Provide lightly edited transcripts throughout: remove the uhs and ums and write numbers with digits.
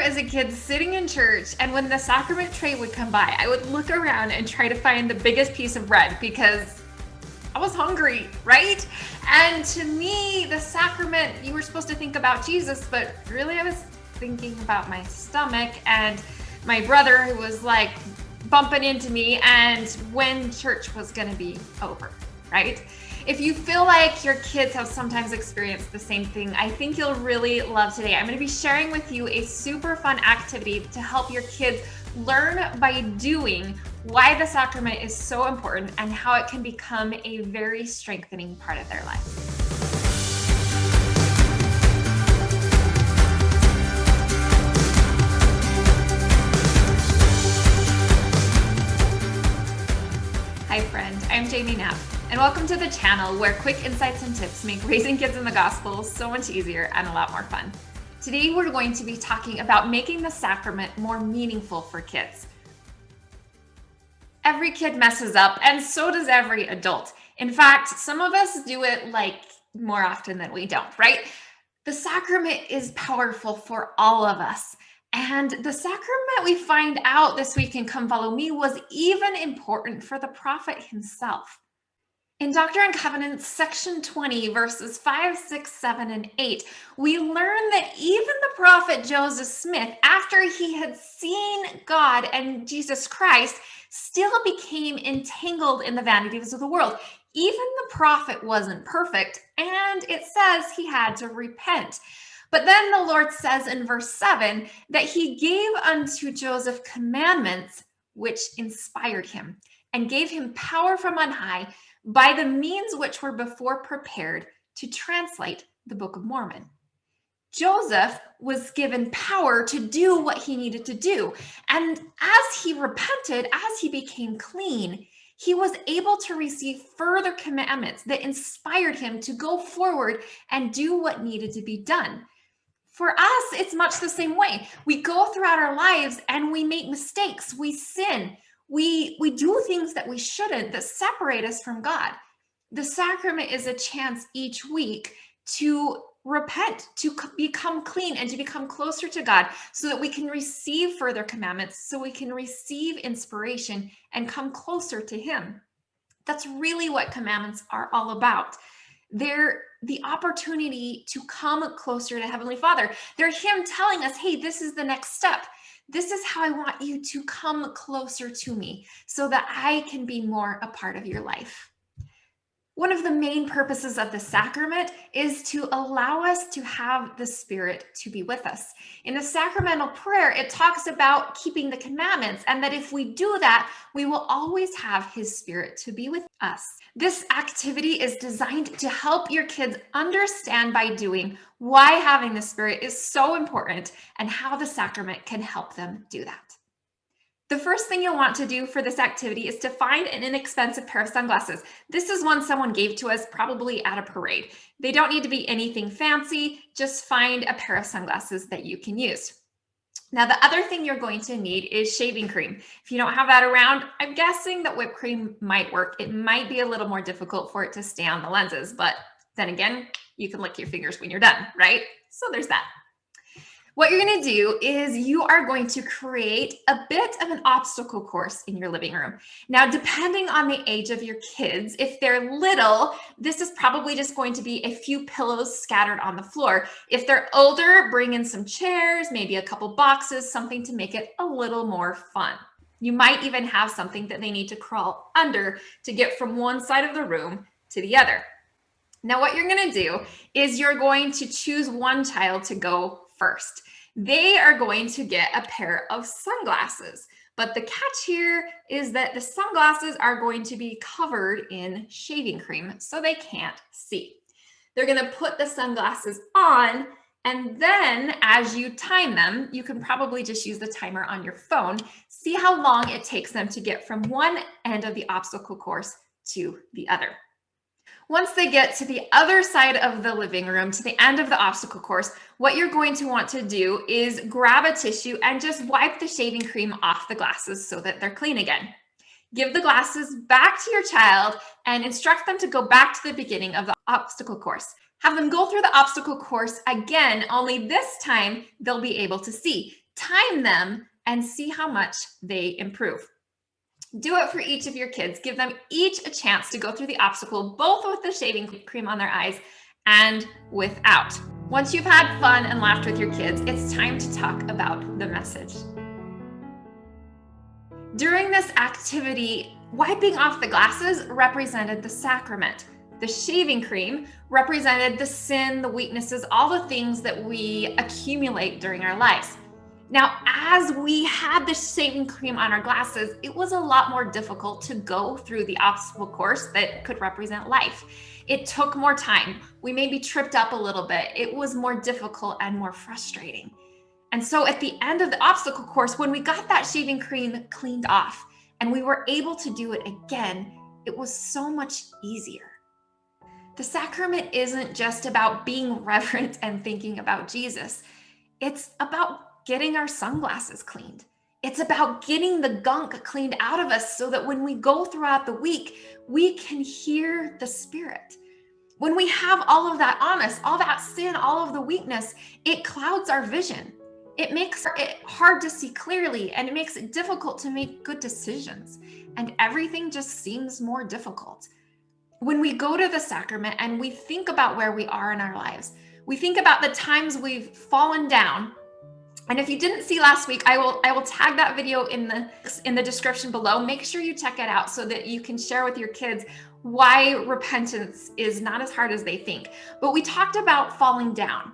as a kid sitting in church, and when the sacrament tray would come by, I would look around and try to find the biggest piece of bread because I was hungry, right? And to me, the sacrament, you were supposed to think about Jesus, but really I was thinking about my stomach and my brother who was like bumping into me and when church was going to be over, right? If you feel like your kids have sometimes experienced the same thing, I think you'll really love today. I'm going to be sharing with you a super fun activity to help your kids learn by doing why the sacrament is so important and how it can become a very strengthening part of their life. Hi friend, I'm Jamie Knapp, and welcome to the channel where quick insights and tips make raising kids in the gospel so much easier and a lot more fun. Today we're going to be talking about making the sacrament more meaningful for kids. Every kid messes up, and so does every adult. In fact, some of us do it like more often than we don't, right? The sacrament is powerful for all of us. And the sacrament we find out this week in Come Follow Me was even important for the prophet himself. In Doctrine and Covenants, section 20, verses 5, 6, 7, and 8, we learn that even the prophet Joseph Smith, after he had seen God and Jesus Christ, still became entangled in the vanities of the world. Even the prophet wasn't perfect, and it says he had to repent. But then the Lord says in verse 7 that he gave unto Joseph commandments which inspired him and gave him power from on high by the means which were before prepared to translate the Book of Mormon. Joseph was given power to do what he needed to do. And as he repented, as he became clean, he was able to receive further commandments that inspired him to go forward and do what needed to be done. For us, it's much the same way. We go throughout our lives and we make mistakes. We sin. We do things that we shouldn't, that separate us from God. The sacrament is a chance each week to repent, to become clean, and to become closer to God so that we can receive further commandments, so we can receive inspiration and come closer to Him. That's really what commandments are all about. They're the opportunity to come closer to Heavenly Father. They're Him telling us, hey, this is the next step. This is how I want you to come closer to me so that I can be more a part of your life. One of the main purposes of the sacrament is to allow us to have the Spirit to be with us. In the sacramental prayer, it talks about keeping the commandments, and that if we do that, we will always have His Spirit to be with us. This activity is designed to help your kids understand by doing why having the Spirit is so important and how the sacrament can help them do that. The first thing you'll want to do for this activity is to find an inexpensive pair of sunglasses. This is one someone gave to us probably at a parade. They don't need to be anything fancy, just find a pair of sunglasses that you can use. Now, the other thing you're going to need is shaving cream. If you don't have that around, I'm guessing that whipped cream might work. It might be a little more difficult for it to stay on the lenses, but then again, you can lick your fingers when you're done, right? So there's that. What you're going to do is you are going to create a bit of an obstacle course in your living room. Now, depending on the age of your kids, if they're little, this is probably just going to be a few pillows scattered on the floor. If they're older, bring in some chairs, maybe a couple boxes, something to make it a little more fun. You might even have something that they need to crawl under to get from one side of the room to the other. Now, what you're going to do is you're going to choose one child to go first. They are going to get a pair of sunglasses, but the catch here is that the sunglasses are going to be covered in shaving cream so they can't see. They're going to put the sunglasses on, and then as you time them, you can probably just use the timer on your phone, see how long it takes them to get from one end of the obstacle course to the other. Once they get to the other side of the living room, to the end of the obstacle course, what you're going to want to do is grab a tissue and just wipe the shaving cream off the glasses so that they're clean again. Give the glasses back to your child and instruct them to go back to the beginning of the obstacle course. Have them go through the obstacle course again, only this time they'll be able to see. Time them and see how much they improve. Do it for each of your kids. Give them each a chance to go through the obstacle, both with the shaving cream on their eyes and without. Once you've had fun and laughed with your kids, it's time to talk about the message. During this activity, wiping off the glasses represented the sacrament. The shaving cream represented the sin, the weaknesses, all the things that we accumulate during our lives. Now, as we had the shaving cream on our glasses, it was a lot more difficult to go through the obstacle course that could represent life. It took more time. We maybe tripped up a little bit. It was more difficult and more frustrating. And so at the end of the obstacle course, when we got that shaving cream cleaned off and we were able to do it again, it was so much easier. The sacrament isn't just about being reverent and thinking about Jesus. It's about getting our sunglasses cleaned. It's about getting the gunk cleaned out of us so that when we go throughout the week, we can hear the Spirit. When we have all of that on us, all that sin, all of the weakness, it clouds our vision. It makes it hard to see clearly, and it makes it difficult to make good decisions. And everything just seems more difficult. When we go to the sacrament and we think about where we are in our lives, we think about the times we've fallen down. And if you didn't see last week, I will tag that video in the description below. Make sure you check it out so that you can share with your kids why repentance is not as hard as they think. But we talked about falling down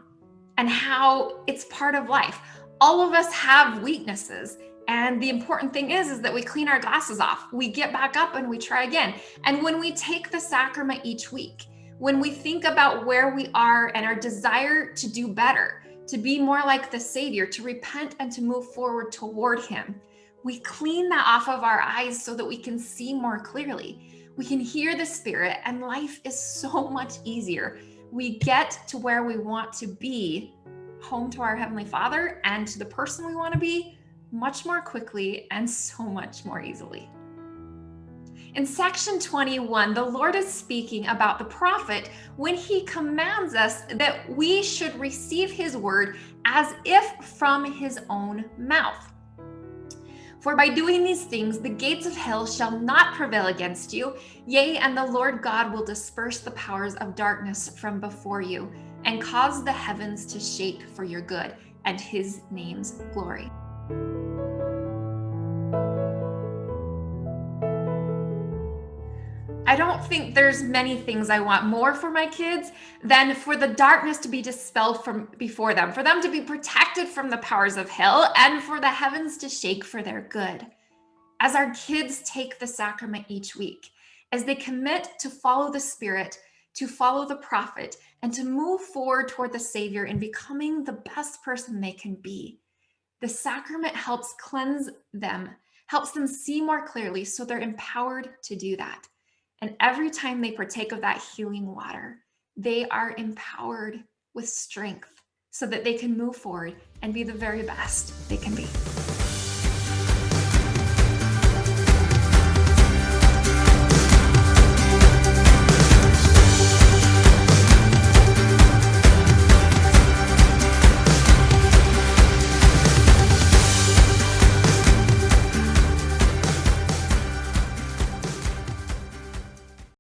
and how it's part of life. All of us have weaknesses. And the important thing is that we clean our glasses off. We get back up and we try again. And when we take the sacrament each week, when we think about where we are and our desire to do better, to be more like the Savior, to repent and to move forward toward Him, we clean that off of our eyes so that we can see more clearly. We can hear the Spirit, and life is so much easier. We get to where we want to be, home to our Heavenly Father and to the person we want to be, much more quickly and so much more easily. In section 21, the Lord is speaking about the prophet when he commands us that we should receive his word as if from his own mouth. For by doing these things, the gates of hell shall not prevail against you. Yea, and the Lord God will disperse the powers of darkness from before you and cause the heavens to shake for your good and his name's glory. I don't think there's many things I want more for my kids than for the darkness to be dispelled from before them, for them to be protected from the powers of hell, and for the heavens to shake for their good. As our kids take the sacrament each week, as they commit to follow the Spirit, to follow the prophet, and to move forward toward the Savior in becoming the best person they can be, the sacrament helps cleanse them, helps them see more clearly, so they're empowered to do that. And every time they partake of that healing water, they are empowered with strength so that they can move forward and be the very best they can be.